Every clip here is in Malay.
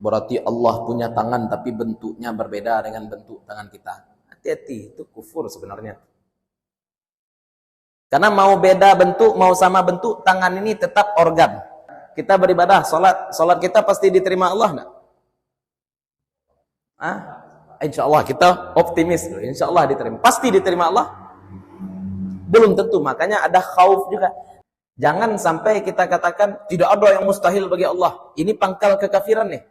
Berarti Allah punya tangan tapi bentuknya berbeda dengan bentuk tangan kita. Hati-hati, itu kufur sebenarnya. Karena mau beda bentuk, mau sama bentuk, tangan ini tetap organ. Kita beribadah, salat kita pasti diterima Allah enggak? Insya Allah, kita optimis. Insya Allah diterima. Pasti diterima Allah? Belum tentu, makanya ada khauf juga. Jangan sampai kita katakan tidak ada yang mustahil bagi Allah. Ini pangkal kekafiran nih.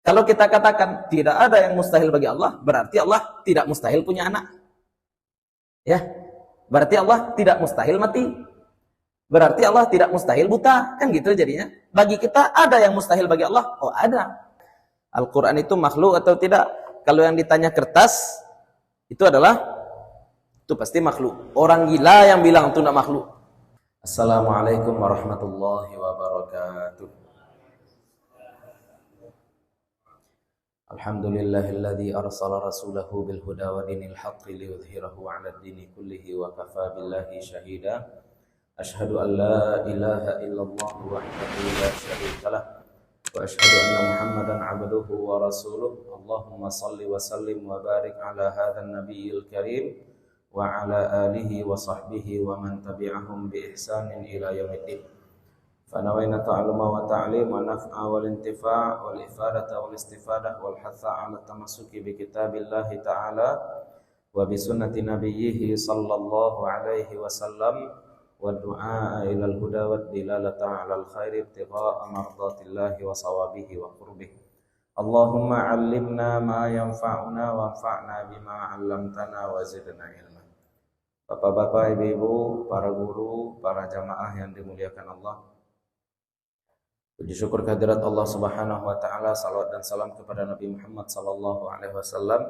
Kalau kita katakan tidak ada yang mustahil bagi Allah, berarti Allah tidak mustahil punya anak. Ya, berarti Allah tidak mustahil mati. Berarti Allah tidak mustahil buta. Kan gitu jadinya. Bagi kita ada yang mustahil bagi Allah. Oh ada. Al-Quran itu makhluk atau tidak? Kalau yang ditanya kertas, itu pasti makhluk. Orang gila yang bilang itu tidak makhluk. Assalamualaikum warahmatullahi wabarakatuh. Alhamdulillahilladzi arsala rasulahu bil huda wa dinil haqqi liyudhhirahu 'ala ad-dini kullihi wa kafa billahi shahida. Asyhadu an la ilaha illallah wahdahu la syarika lah wa asyhadu anna Muhammadan 'abduhu wa rasuluh. Allahumma shalli wa sallim wa barik 'ala hadzal nabiyil karim wa 'ala alihi wa sahbihi wa man tabi'ahum bi ihsanin ila yaumiddin. Fanawaina ta'alluma wa ta'lim wa naf'a wal intifa' wal ifadata wal istifadah wal hatha 'ala tamassuki bi kitabillahi ta'ala wa bi sunnati nabiyhi sallallahu alaihi wasallam wa du'a ila al-huda wa dilalata 'ala al-khairi ibtigha'a mardatillahi wa sawabihi wa qurbih. Allahumma 'allimna ma yanfa'una wanfa'na bima 'allamtana wa zidna ilma. Bapak-bapak, ibu-ibu, para guru, para jamaah yang dimuliakan Allah, puji syukur kehadirat Allah Subhanahu wa taala, salawat dan salam kepada Nabi Muhammad sallallahu alaihi wasallam.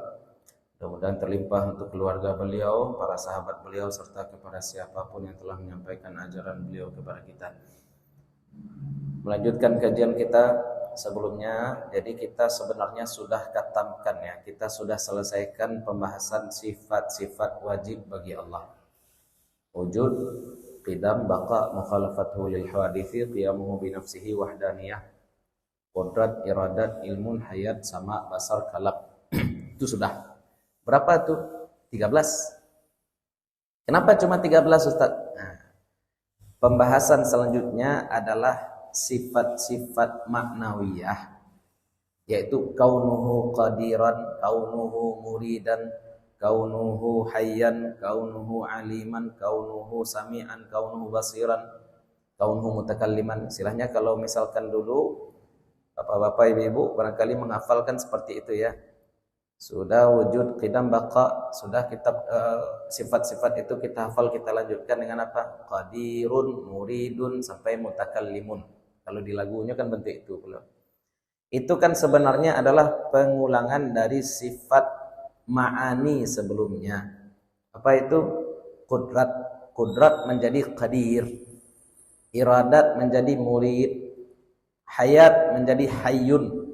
Mudah-mudahan terlimpah untuk keluarga beliau, para sahabat beliau serta kepada siapapun yang telah menyampaikan ajaran beliau kepada kita. Melanjutkan kajian kita sebelumnya, jadi kita sebenarnya sudah khatamkan ya, kita sudah selesaikan pembahasan sifat-sifat wajib bagi Allah. Wujud, qidam, baqa, mukhalafathu lil hawadithi, qiyamuhu bi nafsihi wahdaniyah, qudrat, iradat, ilmun, hayat, sama, basar, kalam. Itu sudah. Berapa tuh? 13. Kenapa cuma 13, Ustaz? Nah, pembahasan selanjutnya adalah sifat-sifat maknawiyah, yaitu kaunuhu qadiran, kaunuhu muridan, kaunuhu hayyan, kaunuhu aliman, kaunuhu sami'an, kaunuhu basiran, kaunuhu mutakalliman. Istilahnya kalau misalkan dulu bapak-bapak ibu-ibu barangkali menghafalkan seperti itu ya. Sudah wujud, qidam, baqa, sudah kitab sifat-sifat itu kita hafal, kita lanjutkan dengan apa? Qadirun, muridun sampai mutakallimun. Kalau di lagunya kan bentuk itu. Itu kan sebenarnya adalah pengulangan dari sifat ma'ani sebelumnya. Apa itu? Qudrat. Qudrat menjadi qadir. Iradat menjadi murid. Hayat menjadi hayyun.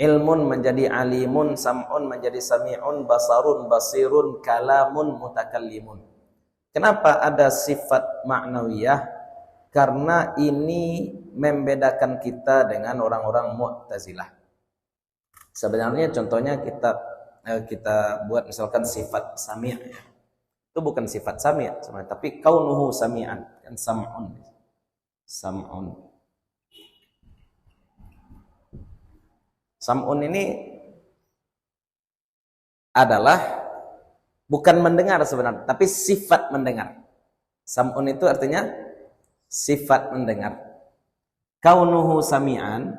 Ilmun menjadi alimun, sam'un menjadi sami'un, basarun, basirun, kalamun, mutakallimun. Kenapa ada sifat maknawiyah? Karena ini membedakan kita dengan orang-orang Mu'tazilah. Sebenarnya contohnya kita buat misalkan sifat sami' ya. Itu bukan sifat sami' sebenarnya, tapi kaunuhu sami'an, kan sam'un. Sam'un. Sam'un ini adalah bukan mendengar sebenarnya, tapi sifat mendengar. Sam'un itu artinya sifat mendengar. Kaunuhu sami'an,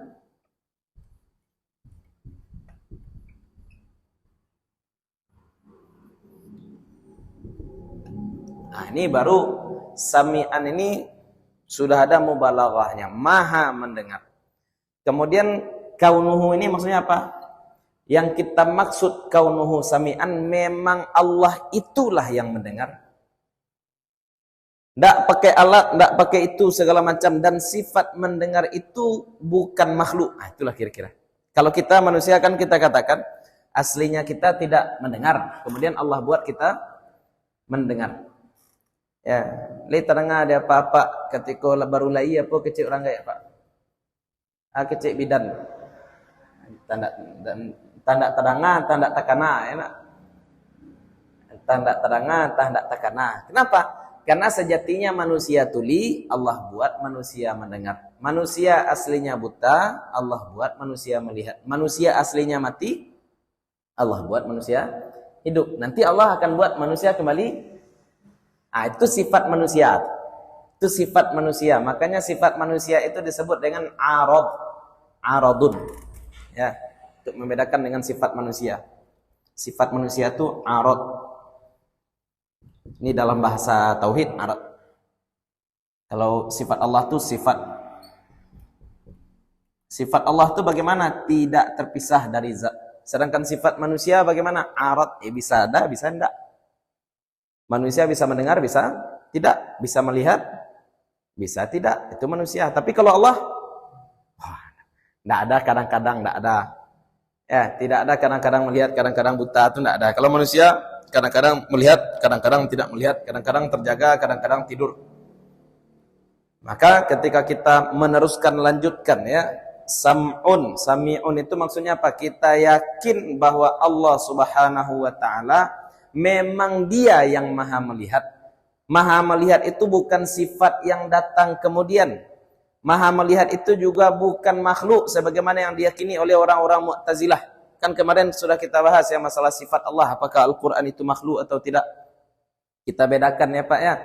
nah ini baru sami'an ini sudah ada mubalaghahnya, maha mendengar. Kemudian kaunuhu ini maksudnya apa? Yang kita maksud kaunuhu sami'an, memang Allah itulah yang mendengar. Tidak pakai alat, tidak pakai itu segala macam, dan sifat mendengar itu bukan makhluk. Nah, itulah kira-kira. Kalau kita manusia kan kita katakan aslinya kita tidak mendengar, kemudian Allah buat kita mendengar. Ya, li terengah ada apa-apa ketika baru lai apa kecil orang gaya Pak. Kecil bidan. Tanda tanda terangan, tanda takana, enak. Tanda terangan, tanda takana. Kenapa? Karena sejatinya manusia tuli, Allah buat manusia mendengar. Manusia aslinya buta, Allah buat manusia melihat. Manusia aslinya mati, Allah buat manusia hidup. Nanti Allah akan buat manusia kembali. Ah, itu sifat manusia. Itu sifat manusia. Makanya sifat manusia itu disebut dengan arad. Aradun. Ya, untuk membedakan dengan sifat manusia. Sifat manusia itu arad. Ini dalam bahasa tauhid arad. Kalau sifat Allah itu sifat Allah itu bagaimana? Tidak terpisah dari zat. Sedangkan sifat manusia bagaimana? Arad. Bisa ada, bisa enggak. Manusia bisa mendengar, bisa tidak. Bisa melihat, bisa tidak. Itu manusia. Tapi kalau Allah, enggak ada, kadang-kadang enggak ada. Ya, tidak ada kadang-kadang melihat, kadang-kadang buta, itu enggak ada. Kalau manusia kadang-kadang melihat, kadang-kadang tidak melihat, kadang-kadang terjaga, kadang-kadang tidur. Maka ketika kita meneruskan, lanjutkan ya, sami'un itu maksudnya apa? Kita yakin bahwa Allah Subhanahu wa taala memang Dia yang Maha melihat. Maha melihat itu bukan sifat yang datang kemudian. Maha melihat itu juga bukan makhluk sebagaimana yang diyakini oleh orang-orang Mu'tazilah. Kan kemarin sudah kita bahas ya masalah sifat Allah, apakah Al-Qur'an itu makhluk atau tidak. Kita bedakan ya Pak ya.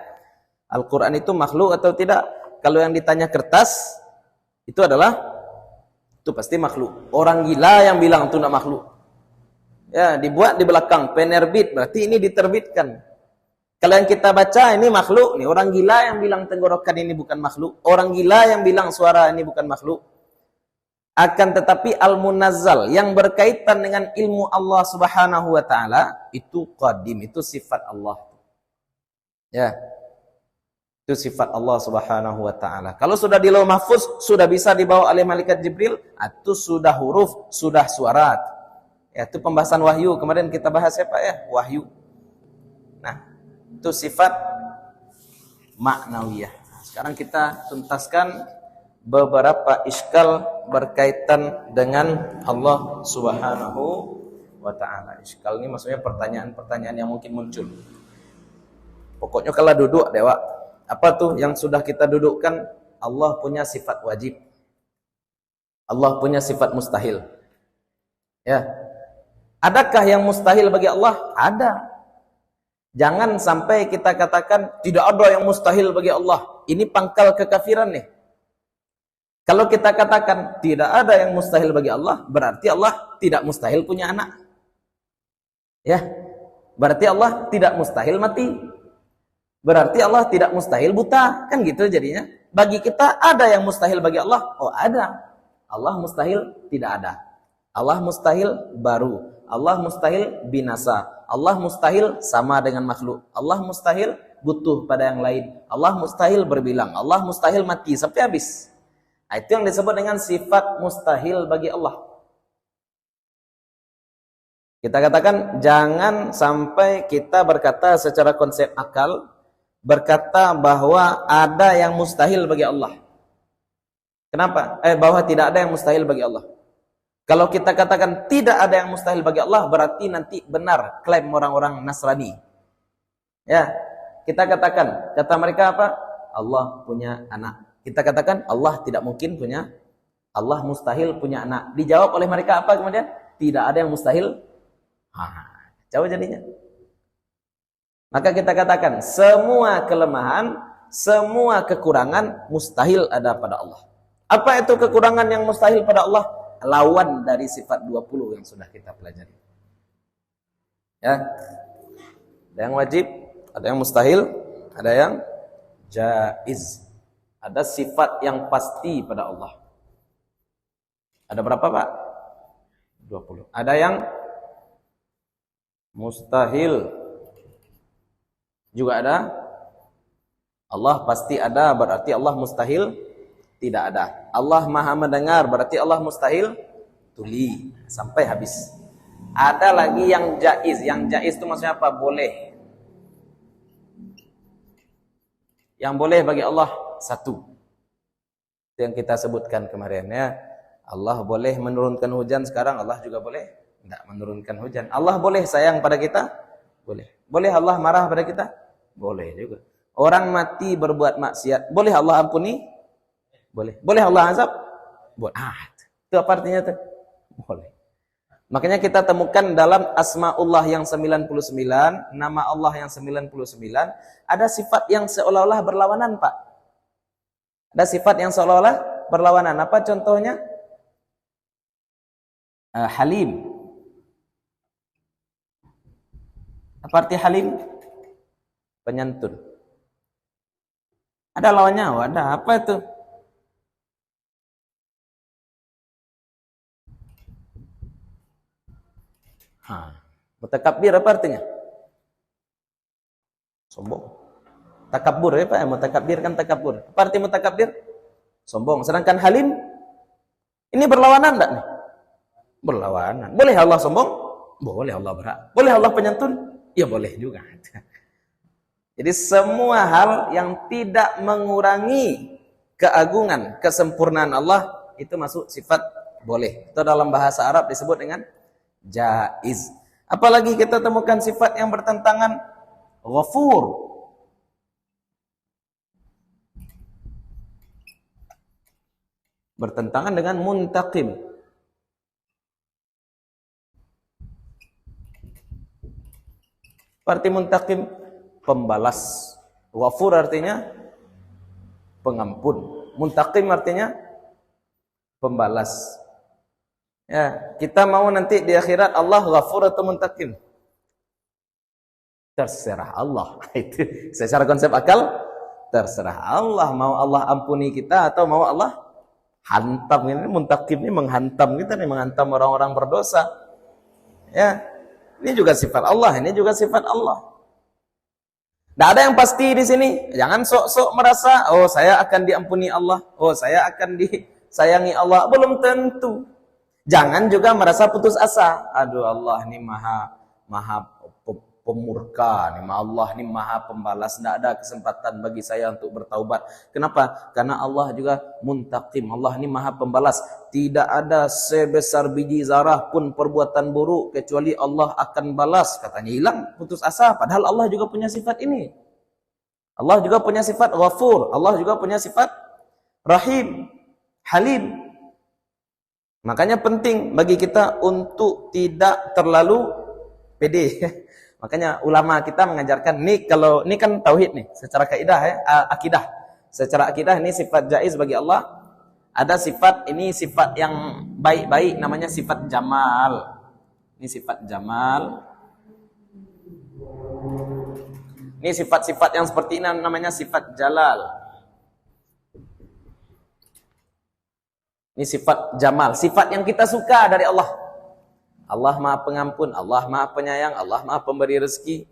Al-Qur'an itu makhluk atau tidak. Kalau yang ditanya kertas itu pasti makhluk. Orang gila yang bilang itu tidak makhluk. Ya, dibuat di belakang penerbit, berarti ini diterbitkan. Kalau yang kita baca ini makhluk nih, orang gila yang bilang tenggorokan ini bukan makhluk, orang gila yang bilang suara ini bukan makhluk. Akan tetapi al-munazzal yang berkaitan dengan ilmu Allah Subhanahu wa taala itu qadim, itu sifat Allah. Ya. Itu sifat Allah Subhanahu wa taala. Kalau sudah di Lauh Mahfuz sudah bisa dibawa oleh malaikat Jibril, itu sudah huruf, sudah suara. Ya, itu pembahasan wahyu. Kemarin kita bahas ya Pak ya, wahyu. Nah, itu sifat maknawiyah. Sekarang kita tuntaskan beberapa iskal berkaitan dengan Allah Subhanahu wa taala. Iskal ini maksudnya pertanyaan-pertanyaan yang mungkin muncul. Pokoknya kalau duduk dewa, apa tuh yang sudah kita dudukkan? Allah punya sifat wajib. Allah punya sifat mustahil. Ya. Adakah yang mustahil bagi Allah? Ada. Jangan sampai kita katakan tidak ada yang mustahil bagi Allah. Ini pangkal kekafiran nih. Kalau kita katakan tidak ada yang mustahil bagi Allah, berarti Allah tidak mustahil punya anak. Ya. Berarti Allah tidak mustahil mati. Berarti Allah tidak mustahil buta. Kan gitu jadinya. Bagi kita ada yang mustahil bagi Allah? Oh, ada. Allah mustahil tidak ada. Allah mustahil baru. Allah mustahil binasa. Allah mustahil sama dengan makhluk. Allah mustahil butuh pada yang lain. Allah mustahil berbilang. Allah mustahil mati sampai habis. Nah, itu yang disebut dengan sifat mustahil bagi Allah. Kita katakan jangan sampai kita berkata secara konsep akal, berkata bahwa ada yang mustahil bagi Allah. Kenapa? Bahwa tidak ada yang mustahil bagi Allah. Kalau kita katakan tidak ada yang mustahil bagi Allah, berarti nanti benar klaim orang-orang Nasrani. Ya, kita katakan, kata mereka apa? Allah punya anak. Kita katakan Allah tidak mungkin punya, Allah mustahil punya anak. Dijawab oleh mereka apa kemudian? Tidak ada yang mustahil. Jauh jadinya. Maka kita katakan semua kelemahan, semua kekurangan mustahil ada pada Allah. Apa itu kekurangan yang mustahil pada Allah? Lawan dari sifat 20 yang sudah kita pelajari. Ya. Ada yang wajib, ada yang mustahil, ada yang jaiz. Ada sifat yang pasti pada Allah. Ada berapa Pak? 20. Ada yang mustahil. Juga ada. Allah pasti ada, berarti Allah mustahil tidak ada. Allah maha mendengar, berarti Allah mustahil tuli. Sampai habis. Ada lagi yang jaiz. Yang jaiz itu maksudnya apa? Boleh. Yang boleh bagi Allah satu. Itu yang kita sebutkan kemarin ya. Allah boleh menurunkan hujan sekarang, Allah juga boleh tidak menurunkan hujan. Allah boleh sayang pada kita? Boleh. Boleh Allah marah pada kita? Boleh juga. Orang mati berbuat maksiat, boleh Allah ampuni? Boleh. Boleh Allah azab? Boleh. Itu apa artinya tuh? Boleh. Makanya kita temukan dalam Asmaullah yang 99, nama Allah yang 99, ada sifat yang seolah-olah berlawanan, Pak. Ada sifat yang seolah-olah berlawanan. Apa contohnya? Halim. Apa arti halim? Penyantun. Ada lawannya? Ada. Apa itu? Mutakabbir apa artinya? Sombong. Takabur ya Pak, mutakabbir kan takabur. Apa arti mutakabbir? Sombong. Sedangkan halim ini berlawanan enggak nih? Berlawanan. Boleh Allah sombong? Boleh Allah berat. Boleh Allah penyantun? Ya boleh juga. Jadi semua hal yang tidak mengurangi keagungan, kesempurnaan Allah itu masuk sifat boleh. Itu dalam bahasa Arab disebut dengan jaiz. Apalagi kita temukan sifat yang bertentangan, ghafur. Bertentangan dengan muntaqim. Arti muntaqim, pembalas. Ghafur artinya pengampun. Muntaqim artinya pembalas. Ya, kita mau nanti di akhirat Allah ghafur atau muntaqim? Terserah Allah. Itu secara konsep akal terserah Allah. Mau Allah ampuni kita atau mau Allah hantam. Ini muntaqim ini menghantam kita nih, menghantam orang-orang berdosa. Ya. Ini juga sifat Allah, ini juga sifat Allah. Tidak ada yang pasti di sini. Jangan sok-sok merasa, oh saya akan diampuni Allah, oh saya akan disayangi Allah. Belum tentu. Jangan juga merasa putus asa. Aduh Allah ini maha pemurka, nih Allah ini maha pembalas. Tidak ada kesempatan bagi saya untuk bertaubat. Kenapa? Karena Allah juga muntaqim. Allah ini maha pembalas. Tidak ada sebesar biji zarah pun perbuatan buruk kecuali Allah akan balas. Katanya hilang, putus asa. Padahal Allah juga punya sifat ini. Allah juga punya sifat ghafur. Allah juga punya sifat rahim, halim. Makanya penting bagi kita untuk tidak terlalu pede. Makanya ulama kita mengajarkan nih, kalau ini kan tauhid nih, secara kaidah ya, akidah. Secara akidah ini sifat jaiz bagi Allah. Ada sifat, ini sifat yang baik-baik, namanya sifat jamal. Ini sifat jamal. Ini sifat-sifat yang seperti ini namanya sifat jalal. Ini sifat jamal, sifat yang kita suka dari Allah. Allah maha pengampun, Allah maha penyayang, Allah maha pemberi rezeki.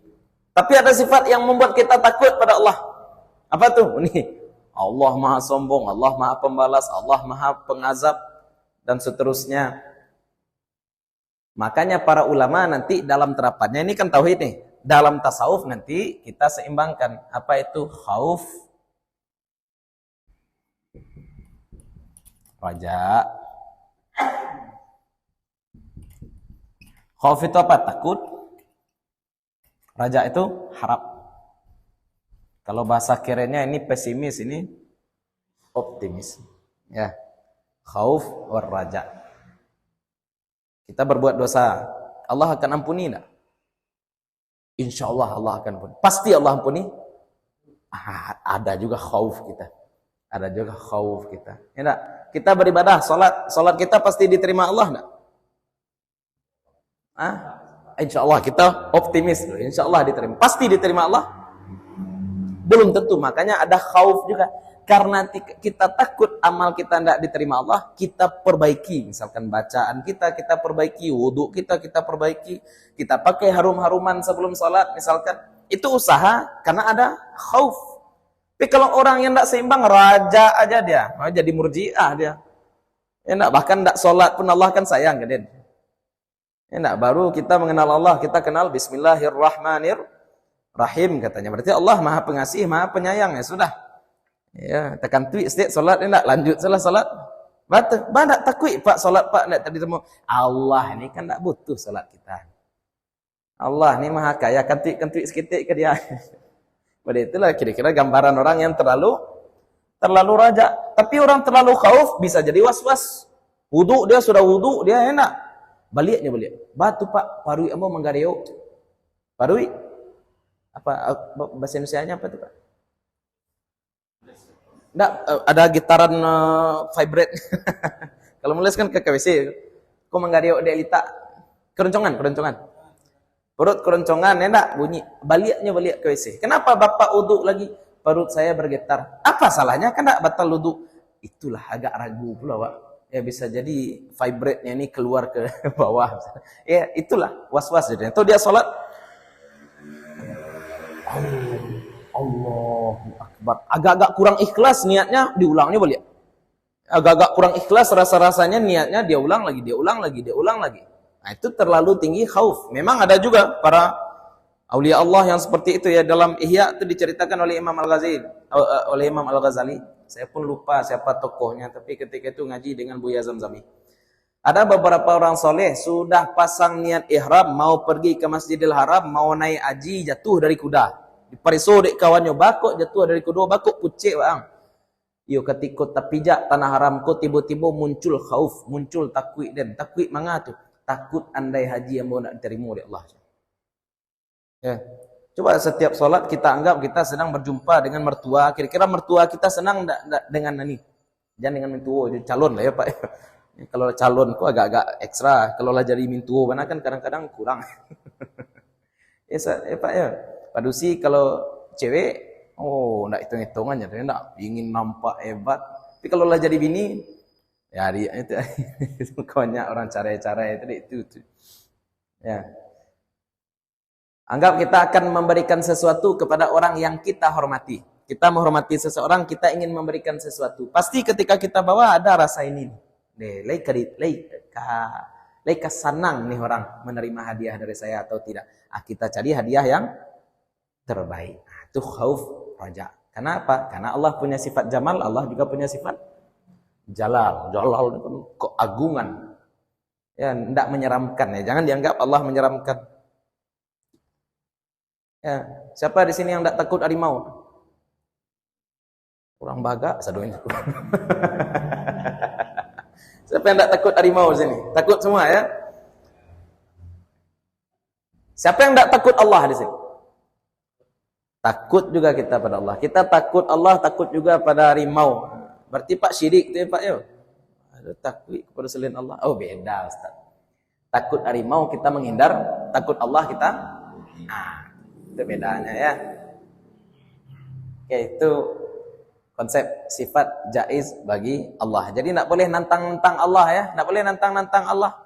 Tapi ada sifat yang membuat kita takut pada Allah. Apa tuh? Ini Allah maha sombong, Allah maha pembalas, Allah maha pengazab, dan seterusnya. Makanya para ulama nanti dalam terapannya, ini kan tauhid nih, dalam tasawuf nanti kita seimbangkan. Apa itu khauf, raja. Khauf itu apa? Takut. Raja itu harap. Kalau bahasa kerennya ini pesimis, ini optimis. Ya. Khauf war raja. Kita berbuat dosa, Allah akan ampuni enggak? Insyaallah Allah akan ampuni. Pasti Allah ampuni. Ada juga khauf kita. Ada juga khauf kita. Ya enggak? Kita beribadah, salat kita pasti diterima Allah enggak? Insyaallah kita optimis, insyaallah diterima. Pasti diterima Allah? Belum tentu. Makanya ada khauf juga. Karena kita takut amal kita tidak diterima Allah, kita perbaiki. Misalkan bacaan kita perbaiki, wudhu kita perbaiki, kita pakai harum-haruman sebelum salat misalkan. Itu usaha karena ada khauf. Tapi kalau orang yang tidak seimbang, raja aja dia, jadi murji'ah dia. Ya enggak, bahkan tidak salat pun Allah kan sayang ke dia. Ya enggak, baru kita mengenal Allah, kita kenal Bismillahirrahmanirrahim katanya. Berarti Allah Maha Pengasih, Maha Penyayang, ya sudah. Ya, tekan tweet setiap salat enggak lanjut salah salat. Betul. Banyak takut Pak solat Pak nak tadi semua. Allah ni kan tak butuh solat kita. Allah ni maha kaya, kantik-kantik seketik ke dia. Pada itulah kira-kira gambaran orang yang terlalu raja. Tapi orang terlalu khauf bisa jadi was-was. Wudu dia sudah wudu, dia enak. Baliknya balik. Batu Pak, parui ambo menggareo. Parui? Apa bahasa Indonesianya apa tu Pak? Enggak, ada gitaran vibrate. Kalau menulis kan ke KWC. Kau menggareo dia letak keroncongan. Perut keroncongan, enak bunyi. Baliknya balik ke WC. Kenapa Bapak uduk lagi? Perut saya bergetar. Apa salahnya? Kan tak batal uduk. Itulah agak ragu pula Pak. Ya bisa jadi vibrate-nya ini keluar ke bawah. Ya itulah was-was jadi. Itu dia sholat. Allahu Akbar. Agak-agak kurang ikhlas niatnya, diulangnya balik. Agak-agak kurang ikhlas rasa-rasanya niatnya, dia ulang lagi. Nah, itu terlalu tinggi khauf. Memang ada juga para aulia Allah yang seperti itu ya. Dalam Ihya itu diceritakan oleh Imam Al-Ghazali. Saya pun lupa siapa tokohnya, tapi ketika itu ngaji dengan Buya Zamzami. Ada beberapa orang soleh sudah pasang niat ihram, mau pergi ke Masjidil Haram, mau naik haji, jatuh dari kuda. Dipariso dek kawannya, bakok jatuh dari kuda, bakok pucik bang. Yo ketika tapijak tanah haramku tiba-tiba muncul khauf, muncul takwik dan takwik manga tu. Takut andai haji yang mau nak diterima oleh Allah. Ya. Coba setiap solat kita anggap kita sedang berjumpa dengan mertua. Kira-kira mertua kita senang tak dengan ini? Jangan dengan mentua, calon lah ya Pak. Kalau calon kok agak-agak ekstra. Kalau lah jadi mentua, mana kan kadang-kadang kurang. Ya Pak ya. Padusi kalau cewek, oh nak hitung-hitungan jadi nak ingin nampak hebat. Tapi kalau lah jadi bini, ya dia itu banyak orang cara-cara itu. Ya. Anggap kita akan memberikan sesuatu kepada orang yang kita hormati. Kita menghormati seseorang, kita ingin memberikan sesuatu. Pasti ketika kita bawa ada rasa ini. Leika senang nih orang menerima hadiah dari saya atau tidak. Kita cari hadiah yang terbaik. Itu khauf raja. Kenapa? Karena Allah punya sifat jamal, Allah juga punya sifat jalal. Jalal itu keagungan. Ya, tidak menyeramkan ya. Jangan dianggap Allah menyeramkan. Ya, siapa di sini yang tidak takut harimau? Kurang baga, sadoin. Siapa yang tidak takut harimau di sini? Takut semua ya? Siapa yang tidak takut Allah di sini? Takut juga kita pada Allah. Kita takut Allah, takut juga pada harimau. Berarti Pak syirik tu ya Pak ya? Ada takut kepada selain Allah. Oh beda Ustaz. Takut harimau kita menghindar, takut Allah kita. Itu bedanya ya. Oke, itu konsep sifat jaiz bagi Allah. Jadi nak boleh nantang-nantang Allah ya. Nak boleh nantang-nantang Allah.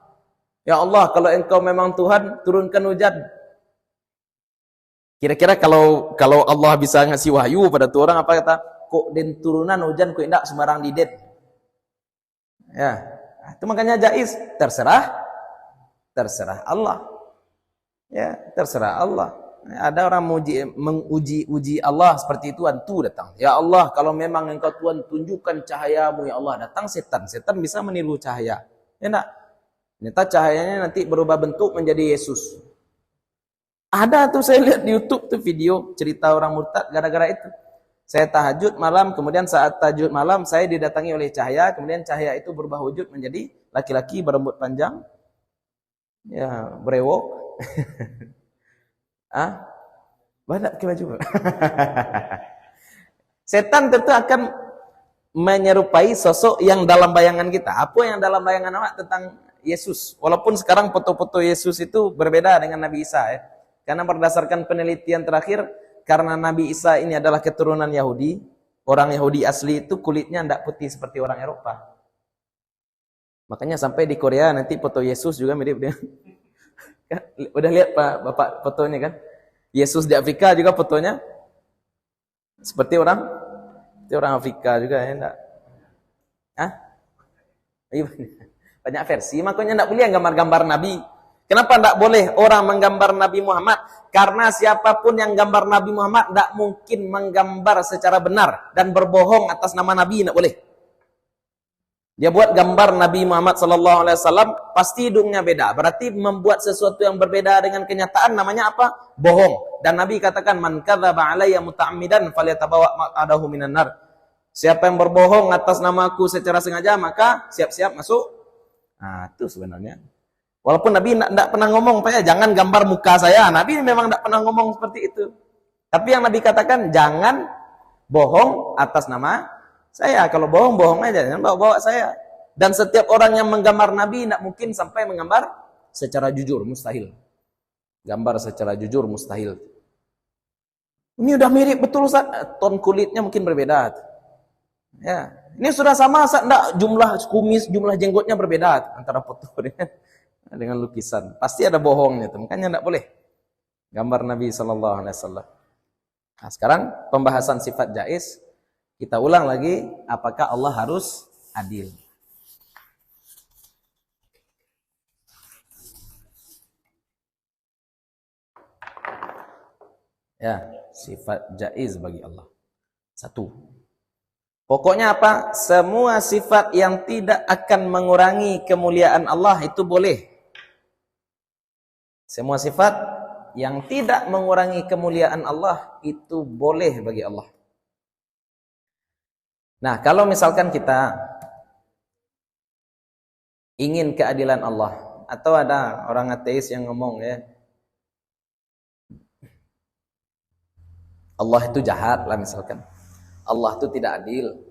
Ya Allah, kalau engkau memang Tuhan, turunkan hujan. Kira-kira kalau Allah bisa ngasih wahyu pada tu orang, apa kata? Kok den turunan hujan kok indak sembarang didet. Ya. Itu makanya jaiz. Terserah Allah. Ya, terserah Allah. Ada orang menguji Allah seperti itu, hantu datang. Ya Allah, kalau memang engkau Tuhan, tunjukkan cahayamu ya Allah. Datang setan. Setan bisa meniru cahaya. Ya enggak? Ternyata cahayanya nanti berubah bentuk menjadi Yesus. Ada tuh saya lihat di YouTube tuh video cerita orang murtad gara-gara itu. Saya tahajud malam, kemudian saat tahajud malam saya didatangi oleh cahaya, kemudian cahaya itu berubah wujud menjadi laki-laki berambut panjang. Ya, brewok. Banyak ke baju. Setan tentu akan menyerupai sosok yang dalam bayangan kita. Apa yang dalam bayangan awak tentang Yesus? Walaupun sekarang foto-foto Yesus itu berbeda dengan Nabi Isa ya. Karena berdasarkan penelitian terakhir, karena Nabi Isa ini adalah keturunan Yahudi, orang Yahudi asli itu kulitnya tidak putih seperti orang Eropa. Makanya sampai di Korea nanti foto Yesus juga mirip dia. Udah lihat Pak Bapak fotonya kan? Yesus di Afrika juga fotonya seperti orang Afrika juga ya enggak? Banyak versi, makanya enggak boleh gambar-gambar Nabi. Kenapa enggak boleh orang menggambar Nabi Muhammad? Karena siapapun yang gambar Nabi Muhammad enggak mungkin menggambar secara benar dan berbohong atas nama Nabi, enggak boleh. Dia buat gambar Nabi Muhammad SAW, pasti hidungnya beda. Berarti membuat sesuatu yang berbeda dengan kenyataan namanya apa? Bohong. Dan Nabi katakan, man kadzaba alayya muta'ammidan falyatabawa maq'adahu minan nar. Siapa yang berbohong atas namaku secara sengaja, maka siap-siap masuk. Nah, itu sebenarnya. Walaupun Nabi tidak pernah ngomong, jangan gambar muka saya. Nabi memang tidak pernah ngomong seperti itu. Tapi yang Nabi katakan, jangan bohong atas nama saya. Kalau bohong, bohong aja. Jangan bawa-bawa saya. Dan setiap orang yang menggambar Nabi tidak mungkin sampai menggambar secara jujur. Mustahil. Gambar secara jujur, mustahil. Ini udah mirip betul, Ustaz. Ton kulitnya mungkin berbeda. Ya, ini sudah sama, enggak, jumlah kumis, jumlah jenggotnya berbeda antara foto dengan lukisan. Pasti ada bohongnya, makanya enggak boleh gambar Nabi sallallahu alaihi wasallam. Nah, sekarang pembahasan sifat jaiz, kita ulang lagi, apakah Allah harus adil? Ya, sifat jaiz bagi Allah. Satu. Pokoknya apa? Semua sifat yang tidak akan mengurangi kemuliaan Allah itu boleh. Semua sifat yang tidak mengurangi kemuliaan Allah itu boleh bagi Allah. Nah, kalau misalkan kita ingin keadilan Allah, atau ada orang ateis yang ngomong ya, Allah itu jahat lah misalkan. Allah itu tidak adil.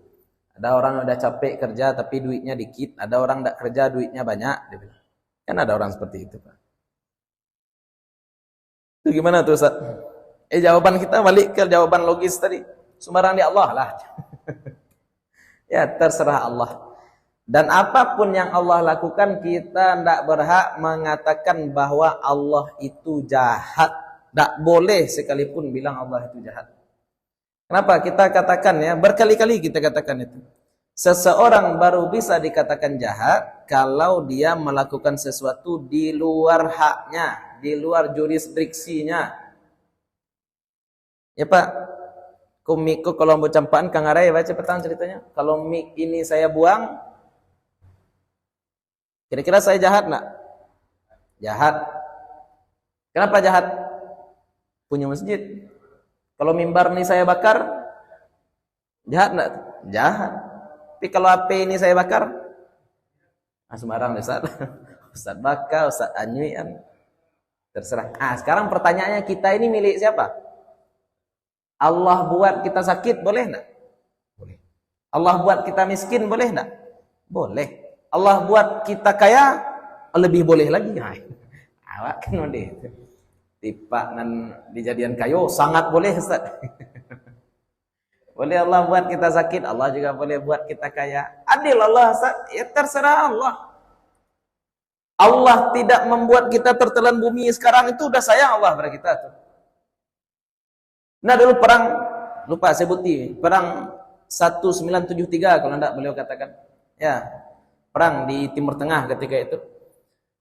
Ada orang yang udah capek kerja tapi duitnya dikit, ada orang tidak kerja duitnya banyak, dia bilang. Kan ada orang seperti itu, Pak. Itu gimana tuh, Ustaz? Jawaban kita balik ke jawaban logis tadi. Sembarang di Allah lah. Ya, terserah Allah. Dan apapun yang Allah lakukan, kita tidak berhak mengatakan bahwa Allah itu jahat. Tidak boleh sekalipun bilang Allah itu jahat. Kenapa? Kita katakan ya, berkali-kali kita katakan itu. Seseorang baru bisa dikatakan jahat kalau dia melakukan sesuatu di luar haknya, di luar jurisdiksinya. Ya Pak, komiko kalau mau campaan Kang Arai baca petang ceritanya. Kalau mik ini saya buang, kira-kira saya jahat enggak? Jahat. Kenapa jahat? Punya masjid. Kalau mimbar ini saya bakar, jahat enggak? Jahat. Tapi kalau HP ini saya bakar, sembarang Ustaz. Ustaz bakar, Ustaz anyuian. Terserah. Sekarang pertanyaannya, kita ini milik siapa? Allah buat kita sakit, boleh enggak? Boleh. Allah buat kita miskin, boleh enggak? Boleh. Allah buat kita kaya, lebih boleh lagi. Awak kan boleh. Tipak dan dijadian kayu sangat boleh, Ustaz. Boleh Allah buat kita sakit, Allah juga boleh buat kita kaya. Adil Allah, Ustaz. Ya terserah Allah. Allah tidak membuat kita tertelan bumi sekarang, itu udah sayang Allah pada kita tuh. Nah, dulu perang, lupa saya sebuti, perang 1973 kalau enggak beliau katakan. Ya, perang di Timur Tengah ketika itu.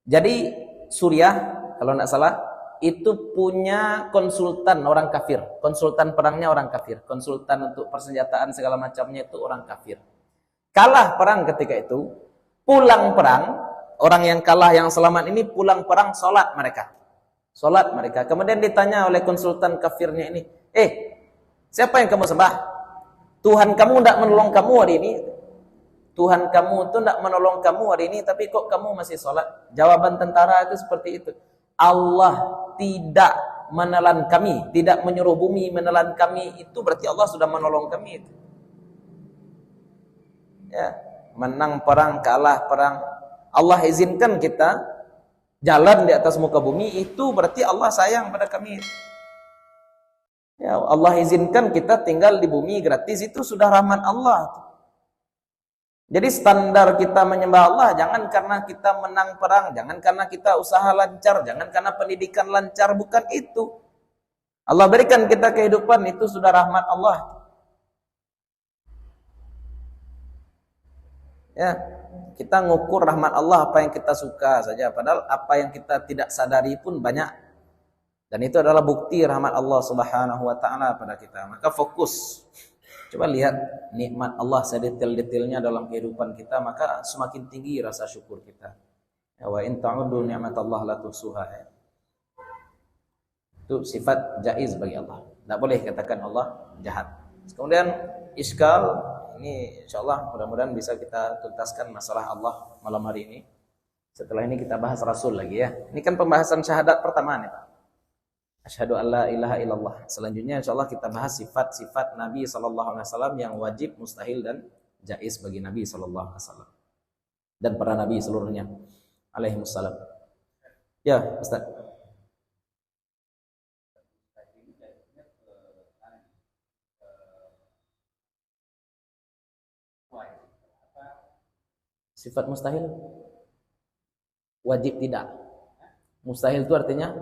Jadi Suriah kalau enggak salah itu punya konsultan orang kafir, konsultan perangnya orang kafir, konsultan untuk persenjataan segala macamnya itu orang kafir. Kalah perang ketika itu, pulang perang, orang yang kalah yang selamat ini pulang perang sholat mereka. Sholat mereka. Kemudian ditanya oleh konsultan kafirnya ini, siapa yang kamu sembah? Tuhan kamu tidak menolong kamu hari ini. Tuhan kamu itu tidak menolong kamu hari ini, tapi kok kamu masih sholat? Jawaban tentara itu seperti itu. Allah tidak menelan kami, tidak menyuruh bumi menelan kami, itu berarti Allah sudah menolong kami itu. Ya, menang perang, kalah perang, Allah izinkan kita jalan di atas muka bumi, itu berarti Allah sayang pada kami. Ya, Allah izinkan kita tinggal di bumi gratis, itu sudah rahmat Allah. Jadi standar kita menyembah Allah jangan karena kita menang perang, jangan karena kita usaha lancar, jangan karena pendidikan lancar, bukan itu. Allah berikan kita kehidupan, itu sudah rahmat Allah. Ya, kita ngukur rahmat Allah apa yang kita suka saja, padahal apa yang kita tidak sadari pun banyak. Dan itu adalah bukti rahmat Allah Subhanahu wa taala pada kita. Maka fokus Coba lihat nikmat Allah sedetail-detailnya dalam kehidupan kita, maka semakin tinggi rasa syukur kita. Ya, wa in ta'uddu ni'matallah la tuhsuha. Ya. Itu sifat jaiz bagi Allah. Tidak boleh katakan Allah jahat. Kemudian iskal, ini insyaallah mudah-mudahan bisa kita tuntaskan masalah Allah malam hari ini. Setelah ini kita bahas Rasul lagi ya. Ini kan pembahasan syahadat pertama nih Pak. Asyhadu an la ilaha illallah. Selanjutnya insyaallah kita bahas sifat-sifat Nabi sallallahu alaihi wasallam yang wajib, mustahil dan jaiz bagi Nabi sallallahu alaihi wasallam. Dan para nabi seluruhnya alaihi wassalam. Ya, Ustaz. Sifat mustahil wajib tidak. Mustahil itu artinya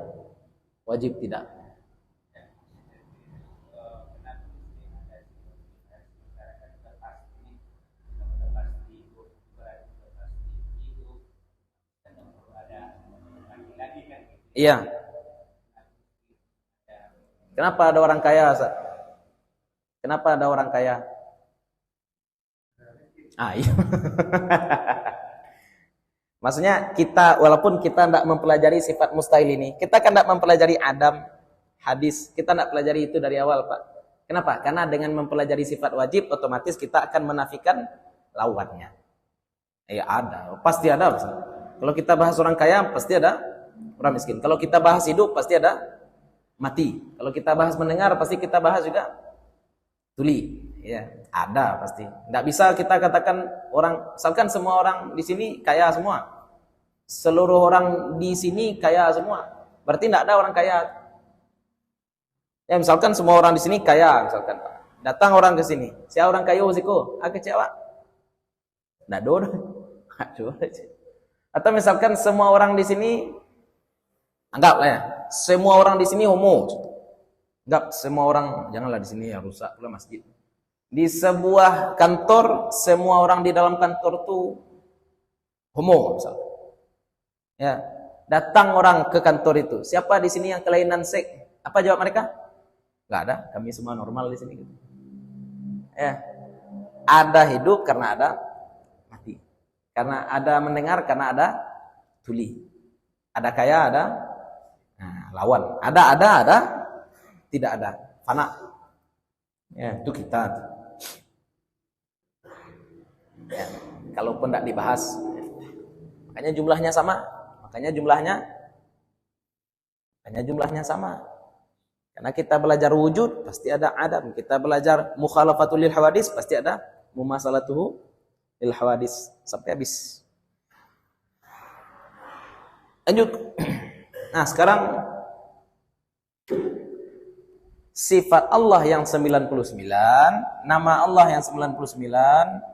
wajib tidak. Iya. Kenapa ada orang kaya? Kenapa ada orang kaya? Iya. Maksudnya kita, walaupun kita tidak mempelajari sifat mustahil ini, kita kan tidak mempelajari Adam, hadis, kita tidak pelajari itu dari awal Pak. Kenapa? Karena dengan mempelajari sifat wajib, otomatis kita akan menafikan lawannya. Ya ada, pasti ada. Misalnya. Kalau kita bahas orang kaya, pasti ada orang miskin. Kalau kita bahas hidup, pasti ada mati. Kalau kita bahas mendengar, pasti kita bahas juga tuli. Ya, ada pasti. Tidak bisa kita katakan orang, misalkan semua orang di sini kaya semua. Seluruh orang di sini kaya semua. Berarti tidak ada orang kaya. Ya, misalkan semua orang di sini kaya, misalkan. Datang orang ke sini. Siapa orang kaya usiko? Kecewa. Tidak ada. Atau misalkan semua orang di sini, anggaplah ya, semua orang di sini homo. Anggap semua orang, janganlah di sini ya rusak pula masjid. Di sebuah kantor, semua orang di dalam kantor itu homo misalkan. Ya, datang orang ke kantor itu. Siapa di sini yang kelainan seks? Apa jawab mereka? Enggak ada, kami semua normal di sini. Ya, ada hidup karena ada mati. Karena ada mendengar, karena ada tuli. Ada kaya, ada lawan. Ada, tidak ada. Fana. Ya, itu kita. Ya, kalaupun tidak dibahas, makanya jumlahnya sama. Makanya jumlahnya sama. Karena kita belajar wujud, pasti ada adam. Kita belajar mukhalafatul lil hawadis, pasti ada mumasalatuhu lil hawadis. Sampai habis. Lanjut. Nah, sekarang sifat Allah yang 99, nama Allah yang 99,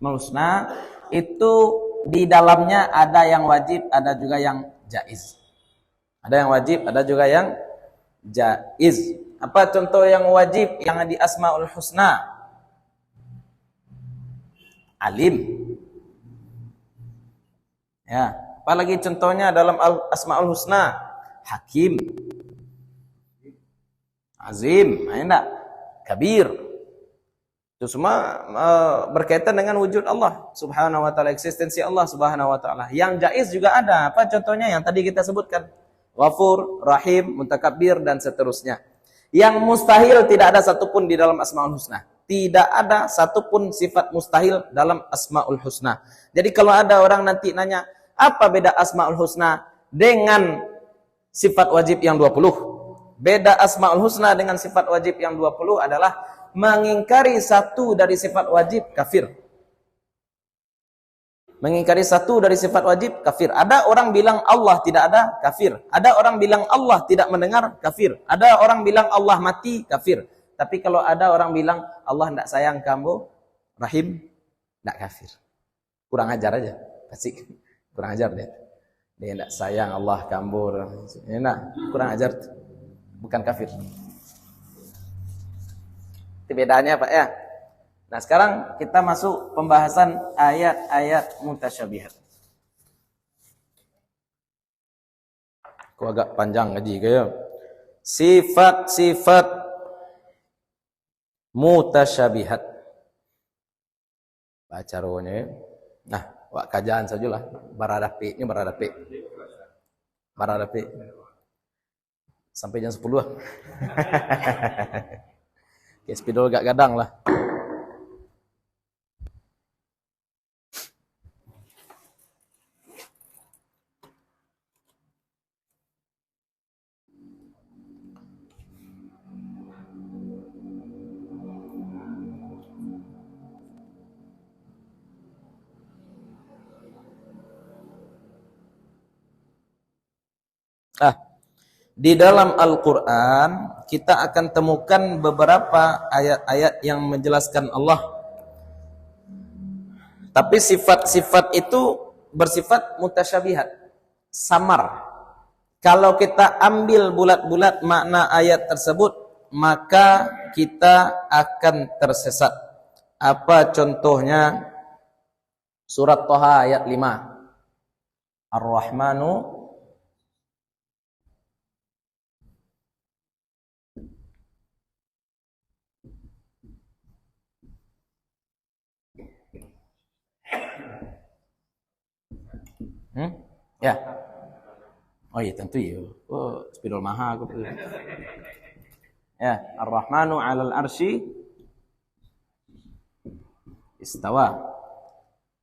Husna, itu di dalamnya ada yang wajib, ada juga yang jaiz. Ada yang wajib, ada juga yang jaiz. Apa contoh yang wajib yang di Asmaul Husna? Alim. Ya, apalagi contohnya dalam Asmaul Husna? Hakim. Azim, enggak? Kabir. Itu semua berkaitan dengan wujud Allah Subhanahu wa taala, eksistensi Allah Subhanahu wa taala. Yang jaiz juga ada. Apa contohnya yang tadi kita sebutkan? Ghafur, Rahim, Mutakabbir dan seterusnya. Yang mustahil tidak ada satupun di dalam Asmaul Husna. Tidak ada satupun sifat mustahil dalam Asmaul Husna. Jadi kalau ada orang nanti nanya, apa beda Asmaul Husna dengan sifat wajib yang 20? Beda Asmaul Husna dengan sifat wajib yang 20 adalah mengingkari satu dari sifat wajib, kafir. Mengingkari satu dari sifat wajib, kafir. Ada orang bilang Allah tidak ada, kafir. Ada orang bilang Allah tidak mendengar, kafir. Ada orang bilang Allah mati, kafir. Tapi kalau ada orang bilang Allah tidak sayang kamu, Rahim, tidak kafir. Kurang ajar aja. Pasti kurang ajar dia. Dia tidak sayang Allah kamu. Nah, kurang ajar. Bukan kafir. Itu bedanya Pak ya. Nah sekarang kita masuk pembahasan ayat-ayat mutasyabihat. Kok agak panjang ngaji kayak. Sifat-sifat mutasyabihat. Baca rohnya. Nah, wak kajaan sajalah. Baradapi, ini baradapi. Baradapi. Sampai jam 10 lah. Oke, spidol gak gadang lah. Di dalam Al-Quran kita akan temukan beberapa ayat-ayat yang menjelaskan Allah. Tapi sifat-sifat itu bersifat mutasyabihat, samar. Kalau kita ambil bulat-bulat makna ayat tersebut, maka kita akan tersesat. Apa contohnya? Surat Thaha ayat 5. Ar-Rahmanu Ya. Oh iya tentu ya. Oh, spidol maha aku. Ya, Ar-Rahmanu 'alal arsy istawa.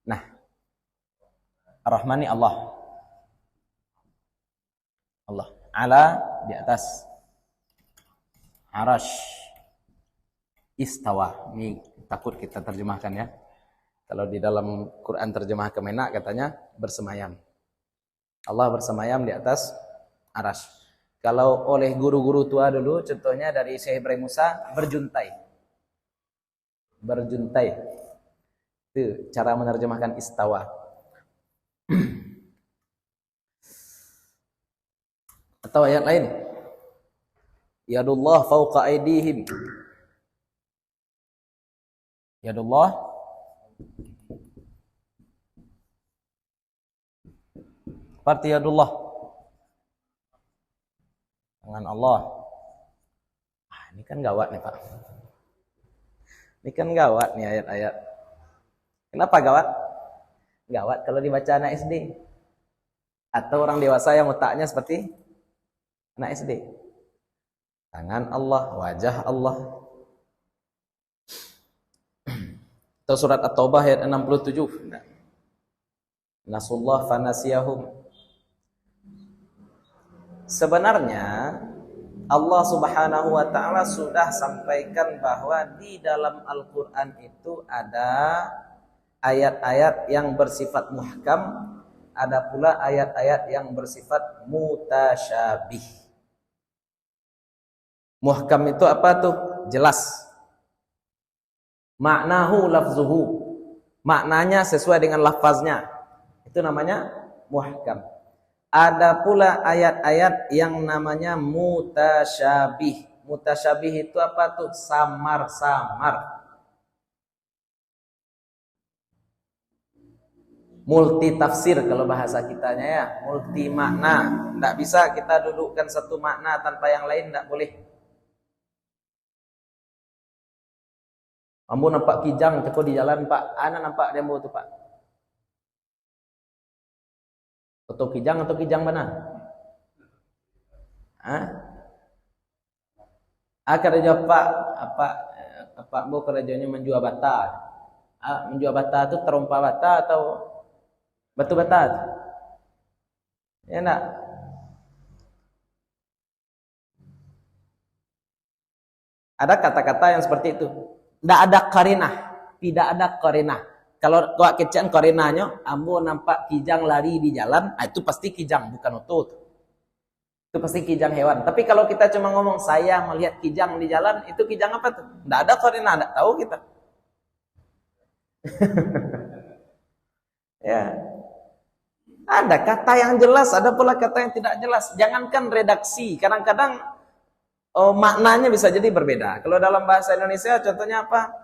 Nah, Ar-Rahmani Allah. Allah. Ala di atas. Arash istawa. Ini takut kita terjemahkan ya. Kalau di dalam Quran terjemah Kemenak katanya bersemayam. Allah bersemayam di atas arash. Kalau oleh guru-guru tua dulu, contohnya dari Syekh Ibrahim Musa, berjuntai. Berjuntai. Itu cara menerjemahkan istawa. Atau ayat lain. Yadullah fauqa aydihim. Yadullah seperti yadullah. Tangan Allah. Ini kan gawat nih Pak. Ini kan gawat nih ayat-ayat. Kenapa gawat? Gawat kalau dibaca anak SD. Atau orang dewasa yang otaknya seperti anak SD. Tangan Allah, wajah Allah. Atau surat At-Taubah ayat 67. Nasullah fanasiyahum. Sebenarnya Allah Subhanahu wa taala sudah sampaikan bahwa di dalam Al-Qur'an itu ada ayat-ayat yang bersifat muhkam, ada pula ayat-ayat yang bersifat mutasyabih. Muhkam itu apa tuh? Jelas. Maknahu lafzuhu. Maknanya sesuai dengan lafaznya. Itu namanya muhkam. Ada pula ayat-ayat yang namanya mutasyabih. Mutasyabih itu apa tuh? Samar-samar. Multi tafsir kalau bahasa kitanya ya. Multi makna. Tidak bisa kita dudukkan satu makna tanpa yang lain, tidak boleh. Ambo nampak kijang teko di jalan Pak. Ana nampak dembo tuh Pak. Atau kijang mana? Hah? Kada jawab Pak, apa Ambo kerjanya menjual bata. Menjual bata itu terompa bata atau batu bata? Ya enggak? Ada kata-kata yang seperti itu. Tidak ada qarinah, tidak ada qarinah. Kalau kau kecen qarinahnya, ambo nampak kijang lari di jalan, itu pasti kijang, bukan utut. Itu pasti kijang hewan. Tapi kalau kita cuma ngomong saya melihat kijang di jalan, itu kijang apa tuh? Tidak ada qarinah, tidak tahu kita. Ya. Ada kata yang jelas, ada pula kata yang tidak jelas. Jangankan redaksi, kadang-kadang maknanya bisa jadi berbeda. Kalau dalam bahasa Indonesia contohnya apa?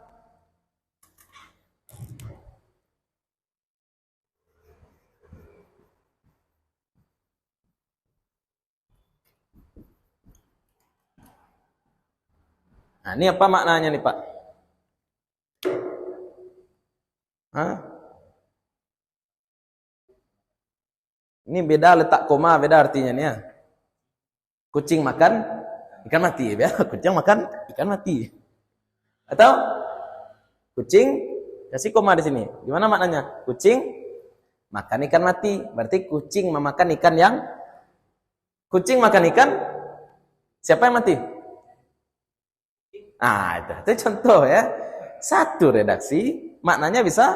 Nah, ini apa maknanya nih Pak? Hah? Ini beda letak koma, beda artinya nih ya. Kucing makan ikan mati ya. Kucing makan ikan mati. Atau kucing kasih koma di sini. Gimana maknanya? Kucing makan ikan mati. Berarti kucing memakan ikan yang kucing makan ikan. Siapa yang mati? Ah, itu contoh ya. Satu redaksi maknanya bisa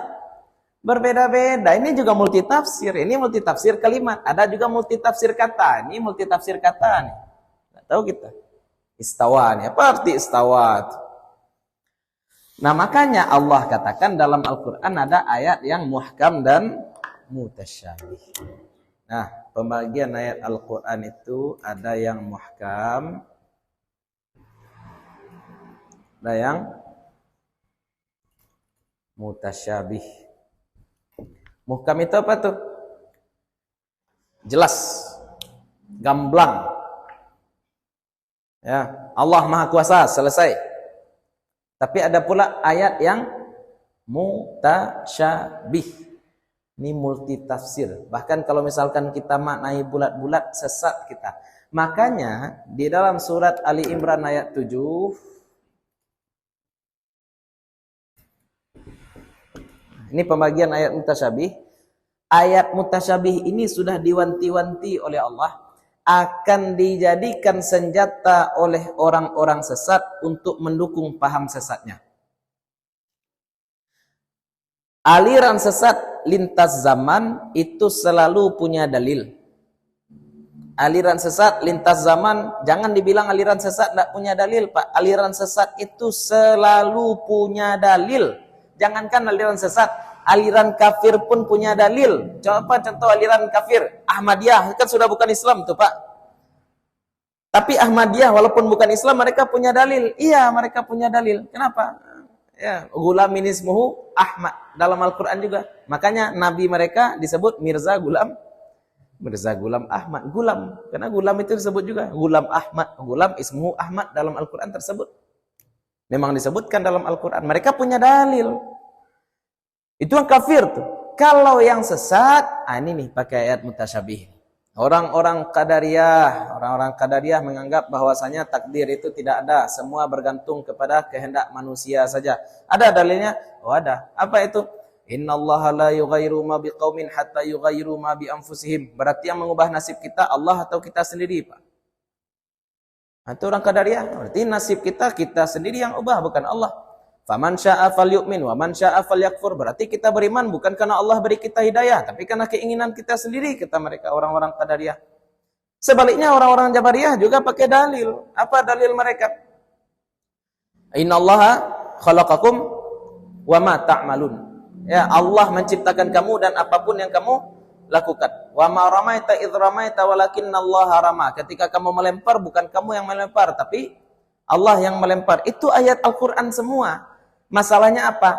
berbeda-beda. Ini juga multitafsir. Ini multitafsir kalimat. Ada juga multitafsir kata. Ini multitafsir kata nih. Nggak tahu kita. Istawa nih. Apa arti istawa? Nah, makanya Allah katakan dalam Al-Quran ada ayat yang muhkam dan mutasyabih. Nah, pembagian ayat Al-Quran itu ada yang muhkam, ada yang mutasyabih. Muhkam itu apa tuh? Jelas, gamblang. Ya, Allah Maha Kuasa, selesai. Tapi ada pula ayat yang mutasyabih. Ini multitafsir. Bahkan kalau misalkan kita maknai bulat-bulat, sesat kita. Makanya di dalam surat Ali Imran ayat 7, ini pembagian ayat mutasyabih. Ayat mutasyabih ini sudah diwanti-wanti oleh Allah akan dijadikan senjata oleh orang-orang sesat untuk mendukung paham sesatnya. Aliran sesat lintas zaman itu selalu punya dalil. Aliran sesat lintas zaman, jangan dibilang aliran sesat tidak punya dalil, Pak. Aliran sesat itu selalu punya dalil. Jangankan aliran sesat, aliran kafir pun punya dalil. Coba contoh aliran kafir. Ahmadiyah kan sudah bukan Islam tuh Pak. Tapi Ahmadiyah walaupun bukan Islam mereka punya dalil. Iya mereka punya dalil. Kenapa? Ya, Gulam minismuhu Ahmad dalam Al-Quran juga. Makanya Nabi mereka disebut Mirza Gulam Ahmad. Gulam. Karena Gulam itu disebut juga. Gulam Ahmad. Gulam ismuhu Ahmad dalam Al-Quran tersebut. Memang disebutkan dalam Al-Quran. Mereka punya dalil. Itu yang kafir tuh. Kalau yang sesat, ini nih pakai ayat mutasyabih. Orang-orang Qadariyah menganggap bahwasanya takdir itu tidak ada. Semua bergantung kepada kehendak manusia saja. Ada dalilnya? Oh ada. Apa itu? Innallaha la yughayyiru ma biqaumin hatta yughayyiru ma bi anfusihim. Berarti yang mengubah nasib kita Allah atau kita sendiri, Pak? Itu orang Qadariyah. Berarti nasib kita sendiri yang ubah, bukan Allah. Faman syaa'a falyu'min wa man syaa'a falyakfur. Berarti kita beriman bukan karena Allah beri kita hidayah, tapi karena keinginan kita sendiri, kata mereka orang-orang Qadariyah. Sebaliknya orang-orang Jabariyah juga pakai dalil. Apa dalil mereka? Innallaha khalaqakum wa ma ta'malun. Ya, Allah menciptakan kamu dan apapun yang kamu lakukan. Wa ma ramaita idz ramaita walakinallaha rama. Ketika kamu melempar bukan kamu yang melempar, tapi Allah yang melempar. Itu ayat Al-Qur'an semua. Masalahnya apa?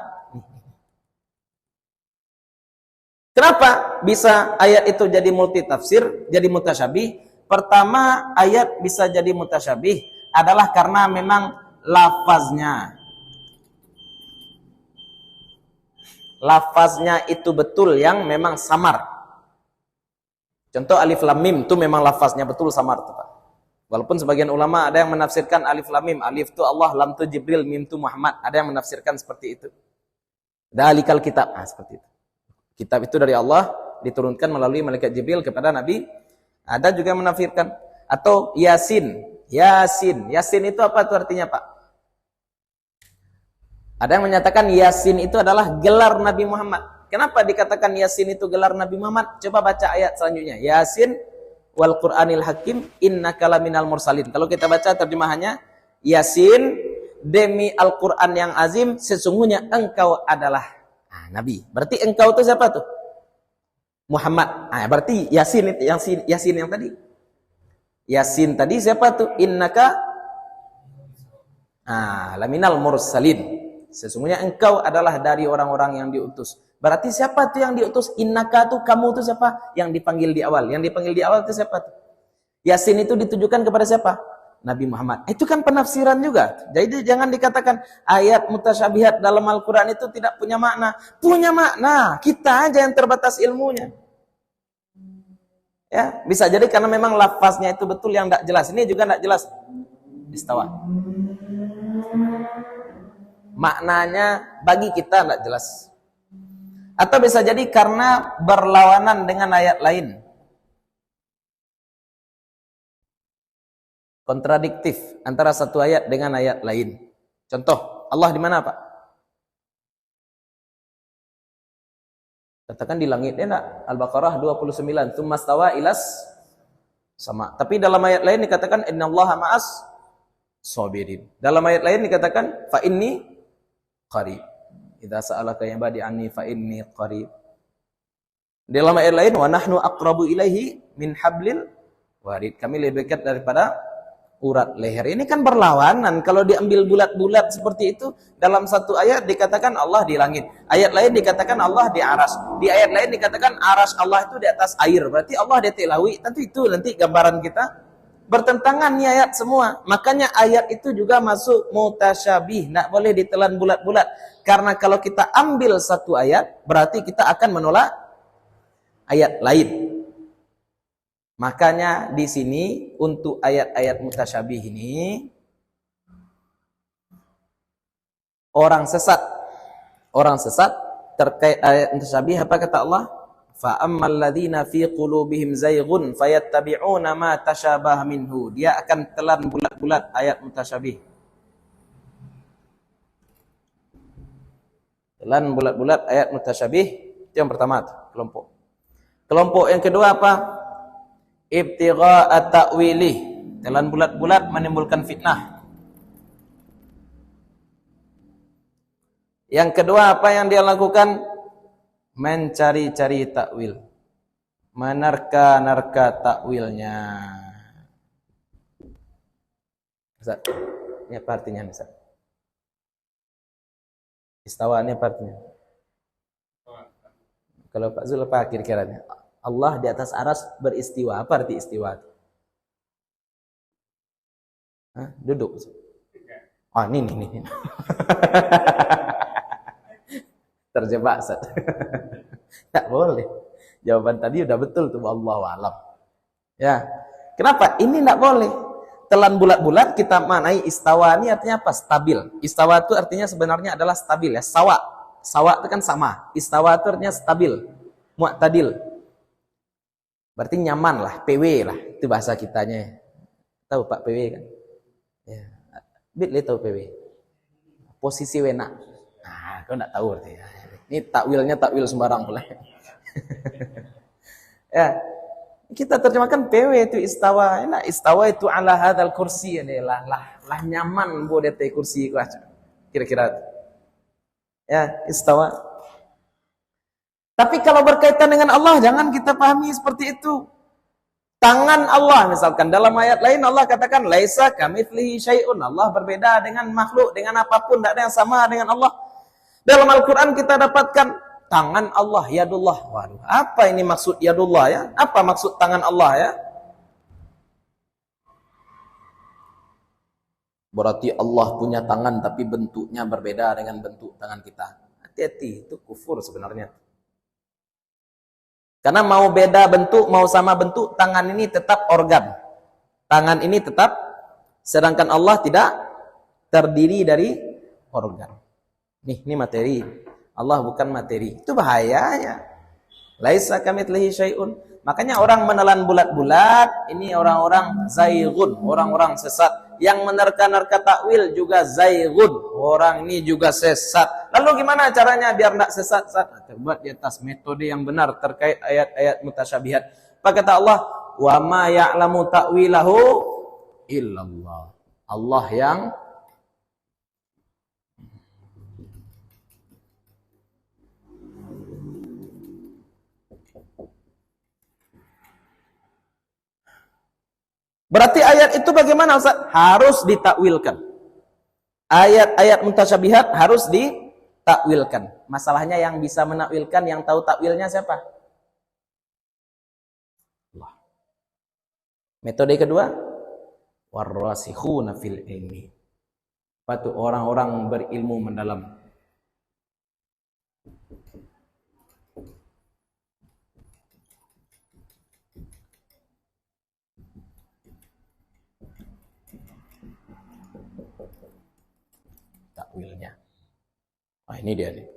Kenapa bisa ayat itu jadi multitafsir, jadi mutasyabih? Pertama, ayat bisa jadi mutasyabih adalah karena memang lafaznya itu betul yang memang samar. Contoh alif lam mim itu memang lafaznya betul samar tuh, Pak. Walaupun sebagian ulama ada yang menafsirkan alif lam mim, alif itu Allah, lam itu Jibril, mim itu Muhammad. Ada yang menafsirkan seperti itu. Dalikal kitab, seperti itu. Kitab itu dari Allah diturunkan melalui malaikat Jibril kepada Nabi. Ada juga yang menafsirkan atau Yasin. Yasin itu apa itu artinya, Pak? Ada yang menyatakan Yasin itu adalah gelar Nabi Muhammad. Kenapa dikatakan Yasin itu gelar Nabi Muhammad? Coba baca ayat selanjutnya. Yasin wal Qur'anil Hakim innaka laminal mursalin. Kalau kita baca terjemahannya, Yasin demi Al-Qur'an yang azim, sesungguhnya engkau adalah Nabi. Berarti engkau itu siapa tuh? Muhammad. Berarti Yasin itu Yasin yang tadi. Yasin tadi siapa tuh? Innaka laminal mursalin. Sesungguhnya engkau adalah dari orang-orang yang diutus. Berarti siapa tuh yang diutus? Innaka tuh kamu tuh siapa? Yang dipanggil di awal. Yang dipanggil di awal itu siapa tuh? Yasin itu ditujukan kepada siapa? Nabi Muhammad. Itu kan penafsiran juga. Jadi jangan dikatakan ayat mutasyabihat dalam Al-Quran itu tidak punya makna. Punya makna. Kita aja yang terbatas ilmunya. Ya, bisa jadi karena memang lafaznya itu betul yang tidak jelas. Ini juga tidak jelas. Istawa. Maknanya bagi kita tidak jelas. Atau bisa jadi karena berlawanan dengan ayat lain. Kontradiktif antara satu ayat dengan ayat lain. Contoh, Allah di mana, Pak? Katakan di langit, enggak? Al-Baqarah 29, tsummastawa ilas sama. Tapi dalam ayat lain dikatakan innallaha ma'as sabirin. Dalam ayat lain dikatakan fa inni qarib. Idza sa'alaka ibadi anni fa inni qarib. Dalam ayat lain wa nahnu aqrabu ilaihi min hablil warid. Kami lebih dekat daripada urat leher. Ini kan berlawanan. Kalau diambil bulat-bulat seperti itu, dalam satu ayat dikatakan Allah di langit, ayat lain dikatakan Allah di aras, di ayat lain dikatakan aras Allah itu di atas air, berarti Allah di tilawi. Tentu itu nanti gambaran kita bertentangan nih ayat semua. Makanya ayat itu juga masuk mutasyabih, tidak boleh ditelan bulat-bulat. Karena kalau kita ambil satu ayat, berarti kita akan menolak ayat lain. Makanya di sini untuk ayat-ayat mutasyabih ini orang sesat terkait ayat mutasyabih apa kata Allah? Fa ammal ladzina fi qulubihim zayghun fayattabi'una ma tashabaha minhu. Dia akan telan bulat-bulat ayat mutasyabih. Telan bulat-bulat ayat mutasyabih. Itu yang pertama tuh, kelompok. Kelompok yang kedua apa? Ibtigha'a ta'wilih, telan bulat-bulat menimbulkan fitnah. Yang kedua apa yang dia lakukan? Mencari-cari takwil, menerka-nerka takwilnya. Ustaz, ini apa artinya Ustaz? Istawa ini apa artinya? Kalau Pak Zul apa kira-kiranya? Allah di atas aras beristiwa. Apa arti istiwa? Hah? Duduk. Oh, ini. Terjebak, Ustaz. Tak boleh. Jawaban tadi udah betul tuh, wallahu a'lam. Ya. Kenapa? Ini enggak boleh. Telan bulat-bulat kita maknai istawa ini artinya apa? Stabil. Istawa itu artinya sebenarnya adalah stabil ya. Sawa. Sawa itu kan sama. Istawa itu artinya stabil. Mu'tadil. Berarti nyaman lah, PW lah, itu bahasa kitanya. Tahu Pak PW kan? Ya. Bitli tahu PW. Posisi wena. Nah, kau enggak tahu berarti ya. Ini takwilnya takwil sembarang boleh. Ya. Kita terjemahkan PW itu istawa. Enak istawa itu ala hadzal kursi ini lah nyaman buat di kursi ku aja. Kira-kira. Ya, istawa. Tapi kalau berkaitan dengan Allah, jangan kita pahami seperti itu. Tangan Allah, misalkan dalam ayat lain Allah katakan laisa kamitslihi syai'un. Allah berbeda dengan makhluk, dengan apapun, tidak ada yang sama dengan Allah. Dalam Al-Qur'an kita dapatkan tangan Allah, yadullah. Waduh, apa ini maksud yadullah ya? Apa maksud tangan Allah ya? Berarti Allah punya tangan tapi bentuknya berbeda dengan bentuk tangan kita. Hati-hati, itu kufur sebenarnya. Karena mau beda bentuk, mau sama bentuk, tangan ini tetap organ. Tangan ini tetap, sedangkan Allah tidak terdiri dari organ. Ini materi. Allah bukan materi. Itu bahayanya. Laisa kamitslihi syai'un. Makanya orang menelan bulat-bulat, ini orang-orang zaighun, orang-orang sesat. Yang menerka-nerka takwil juga zaighun. Orang ini juga sesat. Lalu gimana caranya biar tidak sesat? Buat di atas metode yang benar terkait ayat-ayat mutasyabihat. Apa kata Allah? Wa ma ya'lamu ta'wilahu illallah. Allah yang berarti ayat itu bagaimana Ustaz? Harus ditakwilkan. Ayat-ayat mutasyabihat harus ditakwilkan. Masalahnya yang bisa menakwilkan, yang tahu takwilnya siapa? Allah. Metode kedua, warrasikhuna fil ilmi. Apa itu orang-orang berilmu mendalam? Takwilnya. Ah, ini dia nih.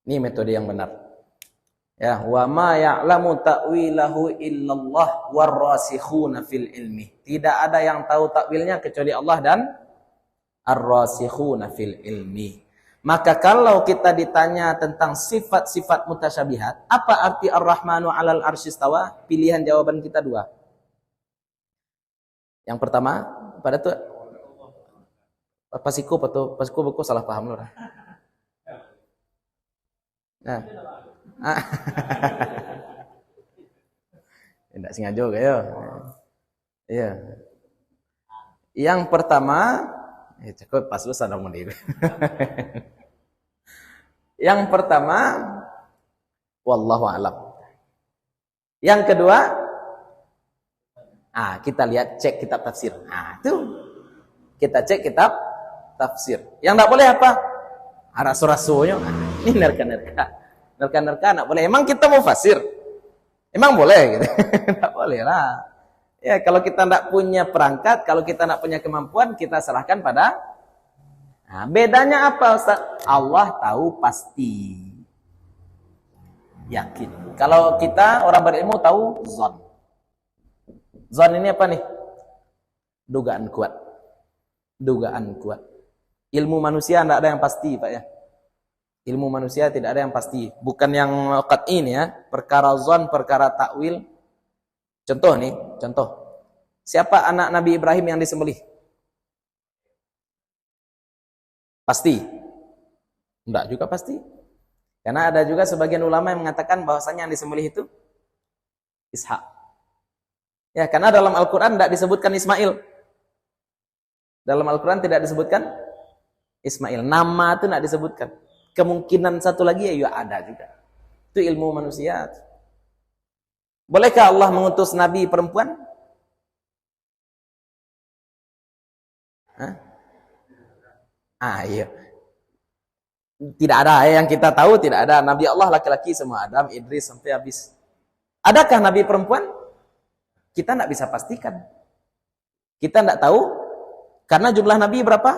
Ini metode yang benar. Ya, wa ma ya'lamu ta'wilahu illallah warrasikhuna fil ilmi. Tidak ada yang tahu takwilnya kecuali Allah dan ar-rasikhuna fil ilmi. Maka kalau kita ditanya tentang sifat-sifat mutasyabihat, apa arti Ar-Rahmanu 'alal arsyistawa? Pilihan jawaban kita dua. Yang pertama, pada itu pasiku beku salah paham loh. Nah. Tidak sengaja ya. Iya. Yang pertama, cukup pas lu sadar mendiri. Yang pertama, wallahu a'lam. Yang kedua, kita lihat cek kitab tafsir. Itu kita cek kitab tafsir. Yang enggak boleh apa? Rasul-rasulnya. Ini nerka enggak boleh. Emang kita mau fasir? Emang boleh gitu. Enggak boleh lah. Ya, kalau kita enggak punya perangkat, kalau kita enggak punya kemampuan, kita serahkan pada bedanya apa, Ustaz? Allah tahu pasti. Yakin. Kalau kita orang berilmu tahu zon. Zon ini apa nih? Dugaan kuat. Dugaan kuat. Ilmu manusia tidak ada yang pasti, Pak ya. Ilmu manusia tidak ada yang pasti. Bukan yang qat'i ini ya. Perkara zon, perkara takwil. Contoh nih, contoh. Siapa anak Nabi Ibrahim yang disembelih? Pasti? Enggak juga pasti. Karena ada juga sebagian ulama yang mengatakan bahwasanya yang disembelih itu Ishak. Ya, karena dalam Al-Quran tidak disebutkan Ismail. Dalam Al-Quran tidak disebutkan Ismail. Nama itu tidak disebutkan. Kemungkinan satu lagi ya ada juga. Itu ilmu manusia. Bolehkah Allah mengutus Nabi perempuan? Iya. Tidak ada yang kita tahu, tidak ada. Nabi Allah laki-laki semua, Adam, Idris sampai habis. Adakah Nabi perempuan? Kita tidak bisa pastikan. Kita tidak tahu karena jumlah Nabi berapa?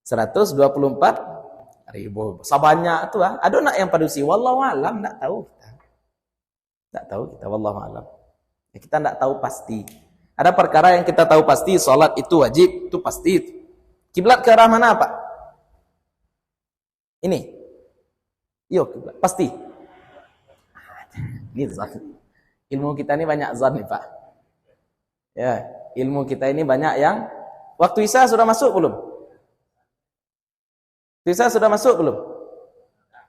124.000. Sabanyak itu ada nak yang padusi. Wallahu alam, tidak tahu kita. Tidak tahu kita, wallahu alam. Ya, kita tidak tahu pasti. Ada perkara yang kita tahu pasti, salat itu wajib, itu pasti. Kiblat ke arah mana, Pak? Ini. Yuk, kiblat. Pasti. Ini zon. Ilmu kita ini banyak zon nih, Pak. Ya, ilmu kita ini banyak yang waktu Isya sudah masuk belum? Isya sudah masuk belum?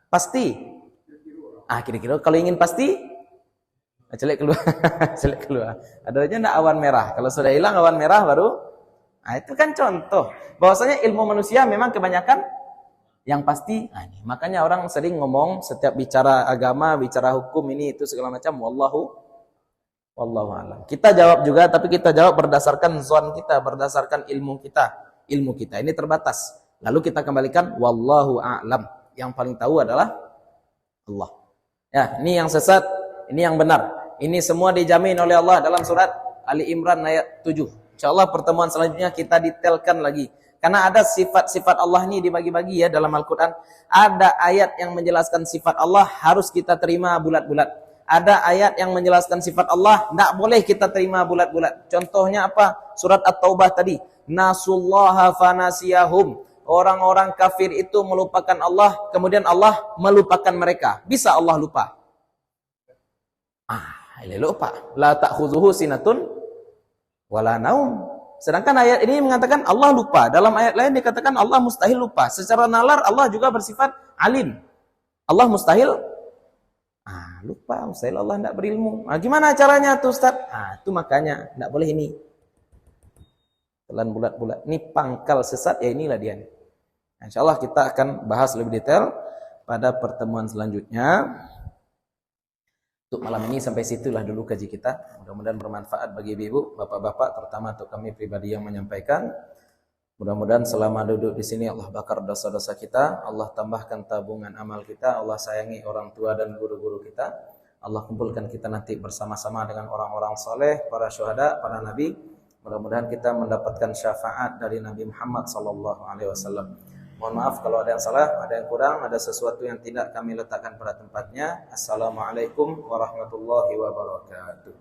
Pasti. Kira-kira kalau ingin pasti celek keluar. Celek keluar. Adanya enggak awan merah. Kalau sudah hilang awan merah baru itu kan contoh bahwasanya ilmu manusia memang kebanyakan yang pasti. Ini makanya orang sering ngomong setiap bicara agama, bicara hukum ini itu segala macam wallahu alam. Kita jawab juga tapi kita jawab berdasarkan zon kita, berdasarkan ilmu kita. Ilmu kita ini terbatas. Lalu kita kembalikan wallahu a'lam. Yang paling tahu adalah Allah. Ya, ini yang sesat, ini yang benar. Ini semua dijamin oleh Allah dalam surat Ali Imran ayat 7. Insyaallah pertemuan selanjutnya kita detailkan lagi. Karena ada sifat-sifat Allah ini dibagi-bagi ya dalam Al-Qur'an. Ada ayat yang menjelaskan sifat Allah harus kita terima bulat-bulat. Ada ayat yang menjelaskan sifat Allah tidak boleh kita terima bulat-bulat. Contohnya apa? Surat At-Taubah tadi. Nasullaha fanasiyahum. Orang-orang kafir itu melupakan Allah, kemudian Allah melupakan mereka. Bisa Allah lupa? Lupa. La ta'khudhuhu sinatun wala naum. Sedangkan ayat ini mengatakan Allah lupa. Dalam ayat lain dikatakan Allah mustahil lupa. Secara nalar Allah juga bersifat alim. Allah mustahil lupa. Mustahil Allah tidak berilmu. Gimana caranya tuh Ustaz? Itu makanya tidak boleh ini. Telan bulat-bulat. Ini pangkal sesat ya inilah dia. Insyaallah kita akan bahas lebih detail pada pertemuan selanjutnya. Untuk malam ini sampai situlah dulu kaji kita. Mudah-mudahan bermanfaat bagi ibu, bapak-bapak, terutama untuk kami pribadi yang menyampaikan. Mudah-mudahan selama duduk di sini Allah bakar dosa-dosa kita, Allah tambahkan tabungan amal kita, Allah sayangi orang tua dan guru-guru kita. Allah kumpulkan kita nanti bersama-sama dengan orang-orang soleh, para syuhada, para nabi. Mudah-mudahan kita mendapatkan syafaat dari Nabi Muhammad SAW. Mohon maaf kalau ada yang salah, ada yang kurang, ada sesuatu yang tidak kami letakkan pada tempatnya. Assalamualaikum warahmatullahi wabarakatuh.